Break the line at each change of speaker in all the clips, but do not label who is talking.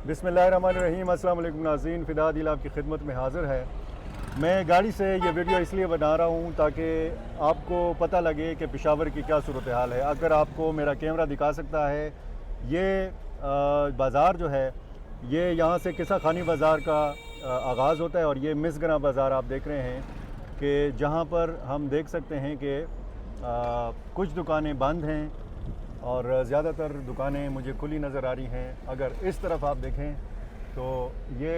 बिस्मिल्लाहिर्रहमानिर्रहीम। अस्सलाम वालेकुम नाज़रीन, फ़िदा दिल आपकी खिदमत में हाज़िर है। मैं गाड़ी से ये वीडियो इसलिए बना रहा हूँ ताकि आपको पता लगे कि पेशावर की क्या सूरत हाल है। अगर आपको मेरा कैमरा दिखा सकता है, ये बाज़ार जो है, ये यहाँ से किस्सा खानी बाज़ार का आगाज़ होता है और ये मिसगना बाज़ार आप देख रहे हैं कि जहाँ पर हम देख सकते हैं कि कुछ दुकानें बंद हैं और ज़्यादातर दुकानें मुझे खुली नज़र आ रही हैं। अगर इस तरफ आप देखें तो ये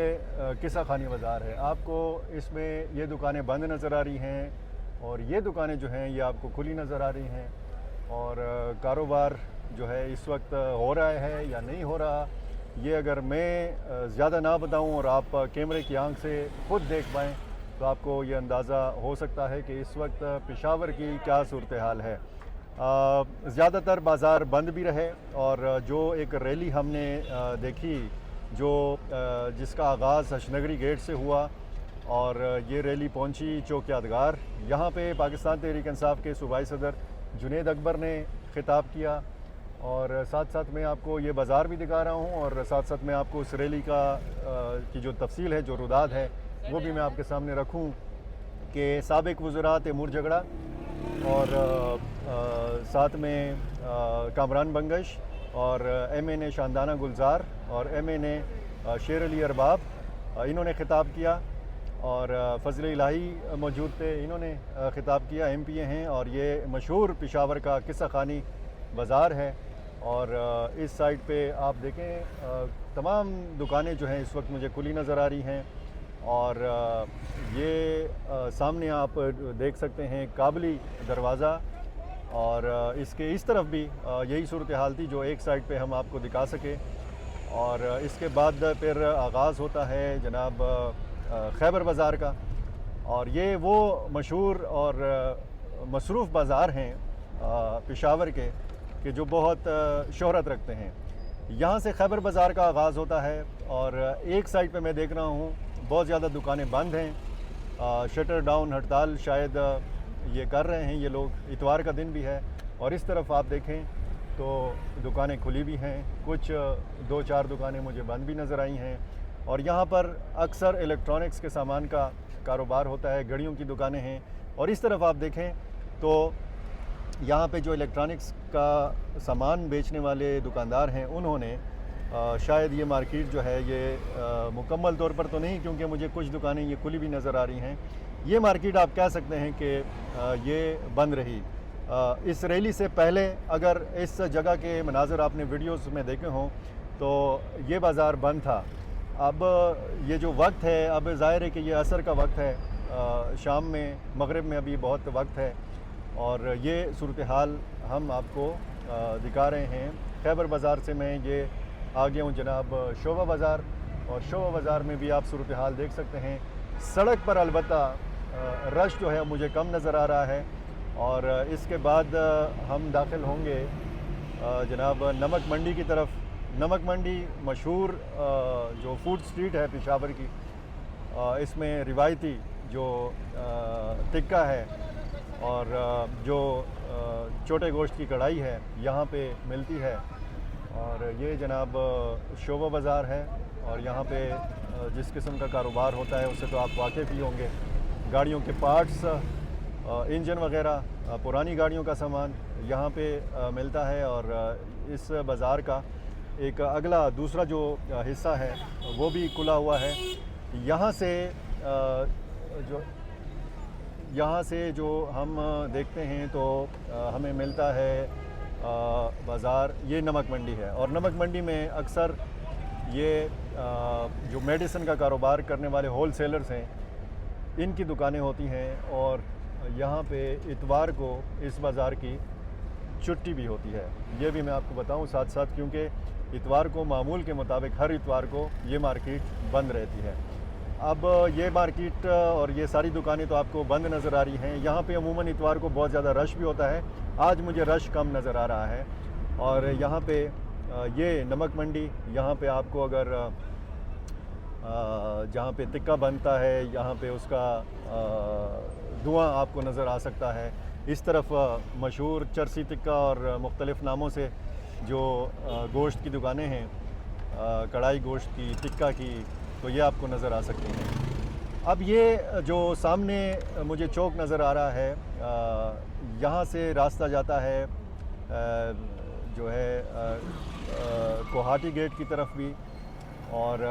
किस्सा खानी बाज़ार है। आपको इसमें ये दुकानें बंद नज़र आ रही हैं और ये दुकानें जो हैं ये आपको खुली नज़र आ रही हैं। और कारोबार जो है इस वक्त हो रहा है या नहीं हो रहा, ये अगर मैं ज़्यादा ना बताऊं और आप कैमरे की आंख से ख़ुद देख पाएँ तो आपको ये अंदाज़ा हो सकता है कि इस वक्त पेशावर की क्या सूरत हाल है। ज़्यादातर बाज़ार बंद भी रहे और जो एक रैली हमने देखी जो जिसका आगाज़ हशनगरी गेट से हुआ और ये रैली पहुंची चौक यादगार। यहाँ पे पाकिस्तान तहरीक इंसाफ के सूबाई सदर जुनैद अकबर ने ख़िताब किया और साथ साथ मैं आपको ये बाज़ार भी दिखा रहा हूँ और साथ साथ मैं आपको उस रैली का की जो तफसील है, जो रुदाद है, वो भी मैं आपके सामने रखूँ कि साबिक़ वज़रा तैमूर झगड़ा और साथ में कामरान बंगश और MNA शानदाना गुलजार और MNA शेर अली अरबाब, इन्होंने ख़िताब किया और फ़ज़ल इलाही मौजूद थे, इन्होंने ख़िताब किया। MPA हैं और ये मशहूर पेशावर का किस्सा खानी बाज़ार है। और इस साइड पे आप देखें तमाम दुकानें जो हैं इस वक्त मुझे खुली नज़र आ रही हैं और ये सामने आप देख सकते हैं काबली दरवाज़ा और इसके इस तरफ भी यही सूरत हाल थी जो एक साइड पे हम आपको दिखा सके। और इसके बाद फिर आगाज़ होता है जनाब खैबर बाज़ार का और ये वो मशहूर और मसरूफ़ बाज़ार हैं पेशावर के कि जो बहुत शोहरत रखते हैं। यहाँ से खैबर बाज़ार का आगाज़ होता है और एक साइड पे मैं देख रहा हूँ बहुत ज़्यादा दुकानें बंद हैं, शटर डाउन हड़ताल शायद ये कर रहे हैं ये लोग, इतवार का दिन भी है। और इस तरफ आप देखें तो दुकानें खुली भी हैं, कुछ 2-4 दुकानें मुझे बंद भी नज़र आई हैं। और यहाँ पर अक्सर इलेक्ट्रॉनिक्स के सामान का कारोबार होता है, घड़ियों की दुकानें हैं। और इस तरफ आप देखें तो यहाँ पे जो इलेक्ट्रॉनिक्स का सामान बेचने वाले दुकानदार हैं उन्होंने शायद ये मार्केट जो है ये मुकम्मल तौर पर तो नहीं, क्योंकि मुझे कुछ दुकानें ये खुली भी नज़र आ रही हैं, ये मार्केट आप कह सकते हैं कि ये बंद रही। इस रैली से पहले अगर इस जगह के मनाज़र आपने वीडियोस में देखे हों तो ये बाज़ार बंद था। अब ये जो वक्त है, अब ज़ाहिर है कि ये असर का वक्त है, शाम में मगरिब में अभी बहुत वक्त है और ये सूरत हाल हम आपको दिखा रहे हैं। खैबर बाज़ार से मैं ये आ गया हूँ जनाब शोभा बाज़ार और शोभा बाज़ार में भी आप सूरत हाल देख सकते हैं। सड़क पर अलबत्ता रश जो है मुझे कम नज़र आ रहा है। और इसके बाद हम दाखिल होंगे जनाब नमक मंडी की तरफ। नमक मंडी मशहूर जो फूड स्ट्रीट है पेशावर की, इसमें रिवायती जो टिक्का है और जो छोटे गोश्त की कढ़ाई है यहाँ पे मिलती है। और ये जनाब शोभा बाज़ार है और यहाँ पे जिस किस्म का कारोबार होता है उससे तो आप वाकिफ़ ही होंगे। गाड़ियों के पार्ट्स, इंजन वगैरह, पुरानी गाड़ियों का सामान यहाँ पे मिलता है। और इस बाज़ार का एक अगला दूसरा जो हिस्सा है वो भी खुला हुआ है। यहाँ से जो हम देखते हैं तो हमें मिलता है बाज़ार, ये नमक मंडी है। और नमक मंडी में अक्सर ये जो मेडिसिन का कारोबार करने वाले होल सेलर्स हैं, इनकी दुकानें होती हैं। और यहाँ पे इतवार को इस बाज़ार की छुट्टी भी होती है, ये भी मैं आपको बताऊँ साथ साथ, क्योंकि इतवार को मामूल के मुताबिक हर इतवार को ये मार्केट बंद रहती है। अब ये मार्केट और ये सारी दुकानें तो आपको बंद नज़र आ रही हैं। यहाँ पे अमूमन इतवार को बहुत ज़्यादा रश भी होता है, आज मुझे रश कम नज़र आ रहा है। और यहाँ पे ये नमक मंडी, यहाँ पे आपको अगर जहाँ पे टिक्का बनता है यहाँ पे उसका धुआं आपको नज़र आ सकता है। इस तरफ मशहूर चरसी टिक्का और मुख्तलिफ़ नामों से जो गोश्त की दुकानें हैं कढ़ाई गोश्त की, टिक्का की, तो ये आपको नज़र आ सकती हैं। अब ये जो सामने मुझे चौक नज़र आ रहा है, यहाँ से रास्ता जाता है जो है कोहाटी गेट की तरफ भी, और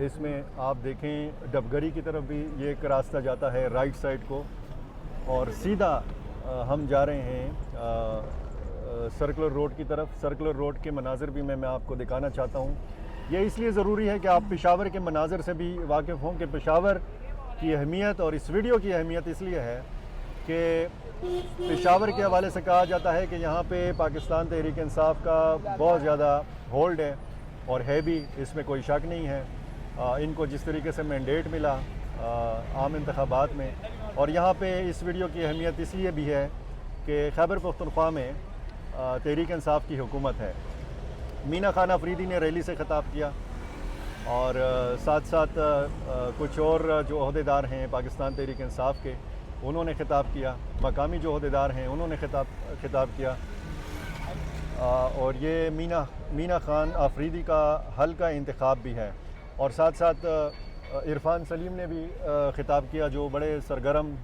इसमें आप देखें डबगरी की तरफ भी ये एक रास्ता जाता है राइट साइड को, और सीधा हम जा रहे हैं सर्कुलर रोड की तरफ। सर्कुलर रोड के मनाज़र भी मैं आपको दिखाना चाहता हूँ। ये इसलिए ज़रूरी है कि आप पेशावर के मनाज़र से भी वाकिफ़ हों कि पेशावर की अहमियत, और इस वीडियो की अहमियत इसलिए है कि पेशावर के हवाले से कहा जाता है कि यहाँ पे पाकिस्तान तहरीक इंसाफ का बहुत ज़्यादा होल्ड है, और है भी, इसमें कोई शक नहीं है। इनको जिस तरीके से मैंडेट मिला आम इंतखाबात में, और यहाँ पे इस वीडियो की अहमियत इसलिए भी है कि खैबर पख्तूनख्वा में तहरीक इंसाफ की हुकूमत है। मीना खान अफरीदी ने रैली से ख़िताब किया, और साथ साथ कुछ और जो अहदेदार हैं पाकिस्तान तहरीक इंसाफ के, उन्होंने ख़िताब किया। मकामी जो अहदेदार हैं उन्होंने ख़िताब किया, और ये मीना खान अफरीदी का हल्का इंतखाब भी है। और साथ साथ इरफान सलीम ने भी ख़िताब किया, जो बड़े सरगर्म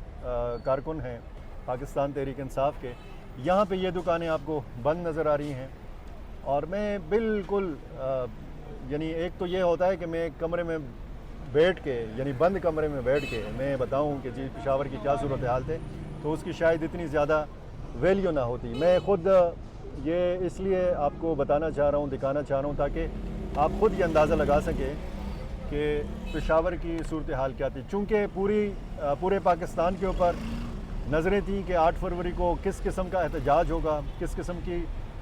कारकुन हैं पाकिस्तान तहरीक इंसाफ के। यहाँ पे ये दुकानें आपको बंद नज़र आ रही हैं, और मैं बिल्कुल यानी एक तो ये होता है कि मैं कमरे में बैठ के, यानी बंद कमरे में बैठ के मैं बताऊँ कि जी पेशावर की क्या सूरत हाल थे, तो उसकी शायद इतनी ज़्यादा वैल्यू ना होती। मैं ख़ुद ये इसलिए आपको बताना चाह रहा हूँ, दिखाना चाह रहा हूँ, ताकि आप ख़ुद ये अंदाज़ा लगा सकें कि पेशावर की सूरत हाल क्या थी। चूँकि पूरे पाकिस्तान के ऊपर नज़रें थी कि 8 फरवरी को किस किस्म का एहतजाज होगा, किस किस्म की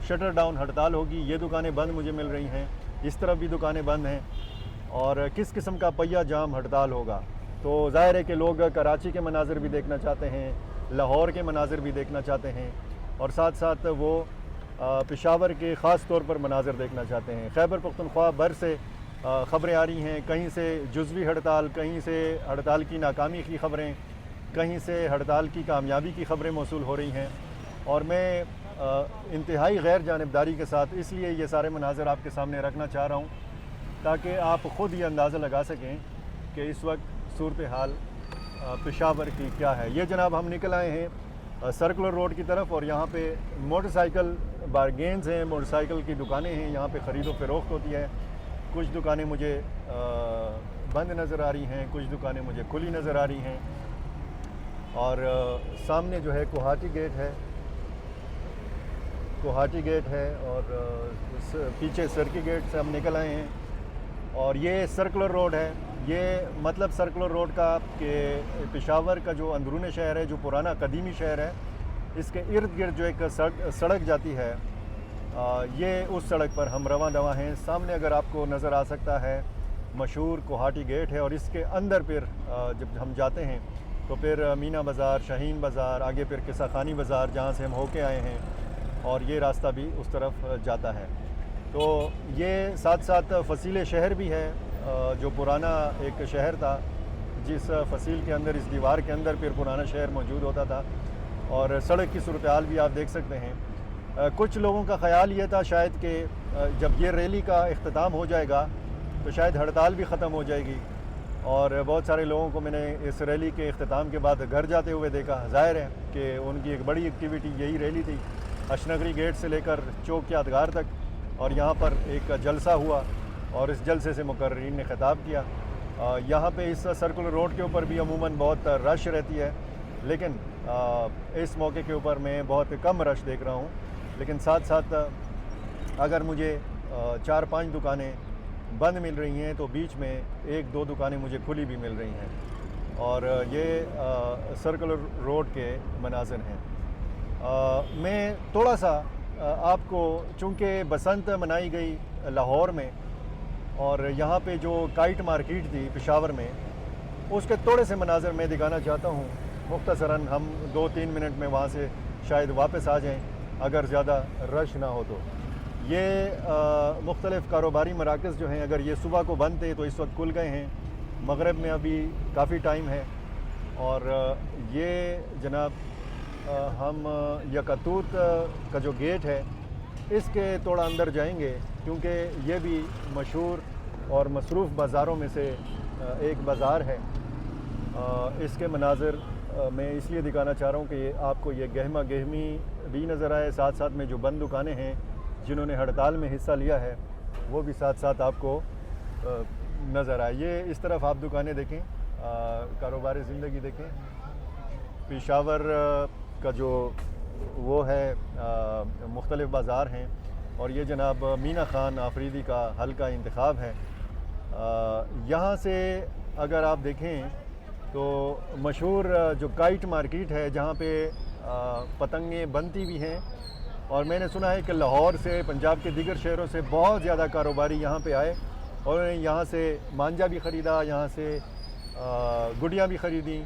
शटर डाउन हड़ताल होगी। ये दुकानें बंद मुझे मिल रही हैं, इस तरफ भी दुकानें बंद हैं, और किस किस्म का पहिया जाम हड़ताल होगा। तो ज़ाहिर है कि लोग कराची के मनाज़र भी देखना चाहते हैं, लाहौर के मनाज़र भी देखना चाहते हैं, और साथ साथ वो पेशावर के ख़ास तौर पर मनाज़र देखना चाहते हैं। खैबर पख्तूनख्वा भर से ख़बरें आ रही हैं, कहीं से जुज़वी हड़ताल, कहीं से हड़ताल की नाकामी की ख़बरें, कहीं से हड़ताल की कामयाबी की ख़बरें मौसूल हो रही हैं। और मैं इंतहाई गैर जानिबदारी के साथ इसलिए ये सारे मनाज़र आपके सामने रखना चाह रहा हूँ, ताकि आप ख़ुद ये अंदाज़ा लगा सकें कि इस वक्त सूरत हाल पेशावर की क्या है। ये जनाब हम निकल आए हैं सर्कुलर रोड की तरफ, और यहाँ पे मोटरसाइकिल बारगेन्स हैं, मोटरसाइकिल की दुकानें हैं, यहाँ पे ख़रीदो फ़रोख्त होती है। कुछ दुकानें मुझे बंद नज़र आ रही हैं, कुछ दुकानें मुझे खुली नज़र आ रही हैं, और सामने जो है कोहाटी गेट है, और पीछे सरकी गेट से हम निकल आए हैं, और ये सर्कुलर रोड है। ये मतलब सर्कुलर रोड का कि पेशावर का जो अंदरून शहर है, जो पुराना कदीमी शहर है, इसके इर्द गिर्द जो एक सड़क जाती है, ये उस सड़क पर हम रवां दवा हैं। सामने अगर आपको नज़र आ सकता है मशहूर कोहाटी गेट है, और इसके अंदर फिर जब हम जाते हैं तो फिर मीना बाज़ार, शाहीन बाज़ार, आगे फिर किस्सा खानी बाज़ार जहाँ से हम होके आए हैं, और ये रास्ता भी उस तरफ जाता है। तो ये साथ साथ फसील शहर भी है, जो पुराना एक शहर था, जिस फसील के अंदर, इस दीवार के अंदर फिर पुराना शहर मौजूद होता था। और सड़क की सूरत हाल भी आप देख सकते हैं। कुछ लोगों का ख़याल ये था शायद कि जब ये रैली का इख्तिताम हो जाएगा तो शायद हड़ताल भी ख़त्म हो जाएगी, और बहुत सारे लोगों को मैंने इस रैली के इख्तिताम के बाद घर जाते हुए देखा। ज़ाहिर है कि उनकी एक बड़ी एक्टिविटी यही रैली थी, अशनगरी गेट से लेकर चौक यादगार तक, और यहाँ पर एक जलसा हुआ, और इस जलसे से मुकर्रीन ने ख़िताब किया। यहाँ पे इस सर्कुलर रोड के ऊपर भी अमूमन बहुत रश रहती है, लेकिन इस मौके के ऊपर मैं बहुत कम रश देख रहा हूँ। लेकिन साथ साथ अगर मुझे 4-5 दुकानें बंद मिल रही हैं, तो बीच में 1-2 दुकानें मुझे खुली भी मिल रही हैं, और ये सर्कुलर रोड के मनाज़िर हैं। मैं थोड़ा सा आपको, चूँकि बसंत मनाई गई लाहौर में, और यहाँ पे जो काइट मार्केट थी पेशावर में, उसके थोड़े से मनाज़र मैं दिखाना चाहता हूँ मुख्तसरन। हम 2-3 मिनट में वहाँ से शायद वापस आ जाएं, अगर ज़्यादा रश ना हो तो। ये मुख्तलिफ़ कारोबारी मराकज़ जो हैं, अगर ये सुबह को बंद थे तो इस वक्त खुल गए हैं। मगरिब में अभी काफ़ी टाइम है, और ये जनाब हम यकतूत का जो गेट है, इसके थोड़ा अंदर जाएंगे, क्योंकि ये भी मशहूर और मसरूफ़ बाज़ारों में से एक बाज़ार है। इसके मनाज़र मैं इसलिए दिखाना चाह रहा हूँ कि आपको ये गहमा गहमी भी नज़र आए, साथ साथ में जो बंद दुकानें हैं जिन्होंने हड़ताल में हिस्सा लिया है वो भी साथ साथ आपको नज़र आए। ये इस तरफ आप दुकानें देखें, कारोबारी ज़िंदगी देखें। पेशावर का जो वो है मुख्तलिफ़ बाज़ार हैं और ये जनाब मीना ख़ान आफरीदी का हल्का इंतखाब है। यहाँ से अगर आप देखें तो मशहूर जो काइट मार्केट है जहाँ पे पतंगें बनती भी हैं, और मैंने सुना है कि लाहौर से, पंजाब के दीगर शहरों से बहुत ज़्यादा कारोबारी यहाँ पे आए और यहाँ से मांझा भी ख़रीदा, यहाँ से गुड़ियाँ भी ख़रीदी,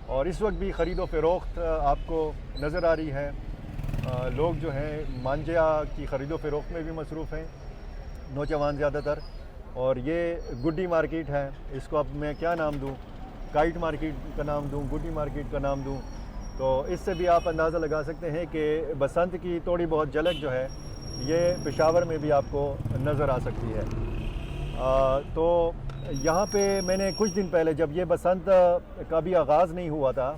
और इस वक्त भी ख़रीदो फ़रोख्त आपको नज़र आ रही है। लोग जो हैं मांझा की ख़रीदो फ़रोख्त में भी मसरूफ़ हैं, नौजवान ज़्यादातर। और ये गुड्डी मार्केट है, इसको अब मैं क्या नाम दूँ, काइट मार्केट का नाम दूँ, गुड्डी मार्केट का नाम दूँ, तो इससे भी आप अंदाज़ा लगा सकते हैं कि बसंत की थोड़ी बहुत झलक जो है ये पेशावर में भी आपको नज़र आ सकती है। तो यहाँ पे मैंने कुछ दिन पहले जब ये बसंत का भी आगाज़ नहीं हुआ था,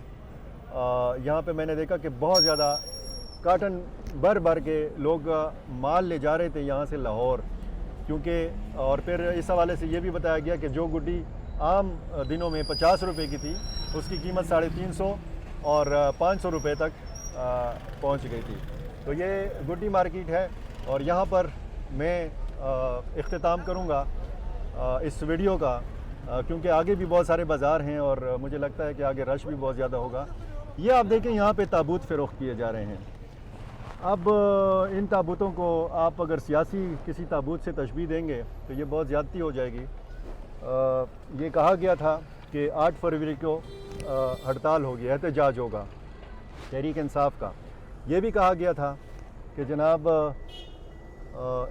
यहाँ पे मैंने देखा कि बहुत ज़्यादा कार्टन भर भर के लोग माल ले जा रहे थे यहाँ से लाहौर, क्योंकि और फिर इस हवाले से ये भी बताया गया कि जो गुड्डी आम दिनों में 50 रुपये की थी उसकी कीमत 350 और 500 रुपये तक पहुंच गई थी। तो ये गुड्डी मार्केट है और यहाँ पर मैं इख्तिताम करूँगा इस वीडियो का, क्योंकि आगे भी बहुत सारे बाज़ार हैं और मुझे लगता है कि आगे रश भी बहुत ज़्यादा होगा। ये आप देखें यहाँ पे ताबूत फ़रोख्त किए जा रहे हैं। अब इन ताबूतों को आप अगर सियासी किसी ताबूत से तशबीह देंगे तो ये बहुत ज़्यादती हो जाएगी। ये कहा गया था कि 8 फरवरी को हड़ताल होगी, एहतजाज होगा तहरीक इंसाफ का। ये भी कहा गया था कि जनाब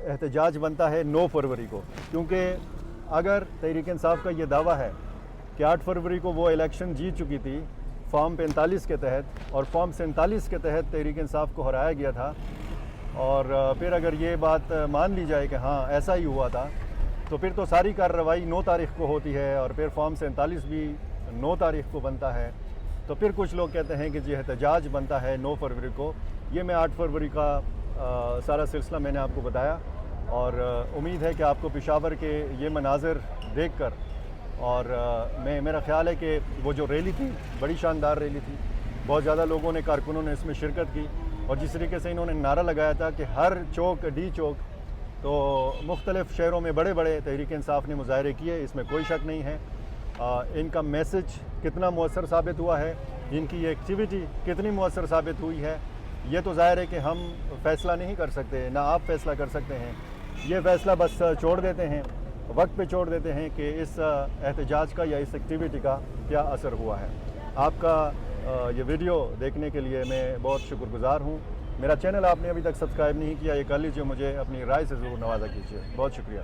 एहतजाज बनता है 9 फरवरी को, क्योंकि अगर तहरीक इंसाफ का ये दावा है कि 8 फरवरी को वो इलेक्शन जीत चुकी थी फॉर्म 45 के तहत और फॉर्म 47 के तहत तहरीक इंसाफ को हराया गया था, और फिर अगर ये बात मान ली जाए कि हाँ ऐसा ही हुआ था, तो फिर तो सारी कार्रवाई 9 तारीख़ को होती है और फिर फॉर्म 47 भी 9 तारीख़ को बनता है। तो फिर कुछ लोग कहते हैं कि जी एहतजाज बनता है 9 फरवरी को। ये मैं 8 फरवरी का सारा सिलसिला मैंने आपको बताया, और उम्मीद है कि आपको पेशावर के ये मनाज़र देख कर, और मेरा ख़्याल है कि वो जो रैली थी बड़ी शानदार रैली थी, बहुत ज़्यादा लोगों ने, कारकुनों ने इसमें शिरकत की, और जिस तरीके से इन्होंने नारा लगाया था कि हर चौक डी चौक, तो मुख्तलिफ़ शहरों में बड़े बड़े तहरीक इंसाफ ने मुजाहरे किए, इसमें कोई शक नहीं है। इनका मैसेज कितना मौसर साबित हुआ है, इनकी ये एक्टिविटी कितनी मौसर साबित हुई है, ये तो ज़ाहिर है कि हम फ़ैसला नहीं कर सकते, ना आप फ़ैसला कर सकते हैं। ये फ़ैसला बस छोड़ देते हैं, वक्त पे छोड़ देते हैं कि इस एहतजाज का या इस एक्टिविटी का क्या असर हुआ है। आपका ये वीडियो देखने के लिए मैं बहुत शुक्रगुज़ार हूँ। मेरा चैनल आपने अभी तक सब्सक्राइब नहीं किया, ये कर लीजिए, मुझे अपनी राय से ज़रूर नवाज़ा कीजिए। बहुत शुक्रिया।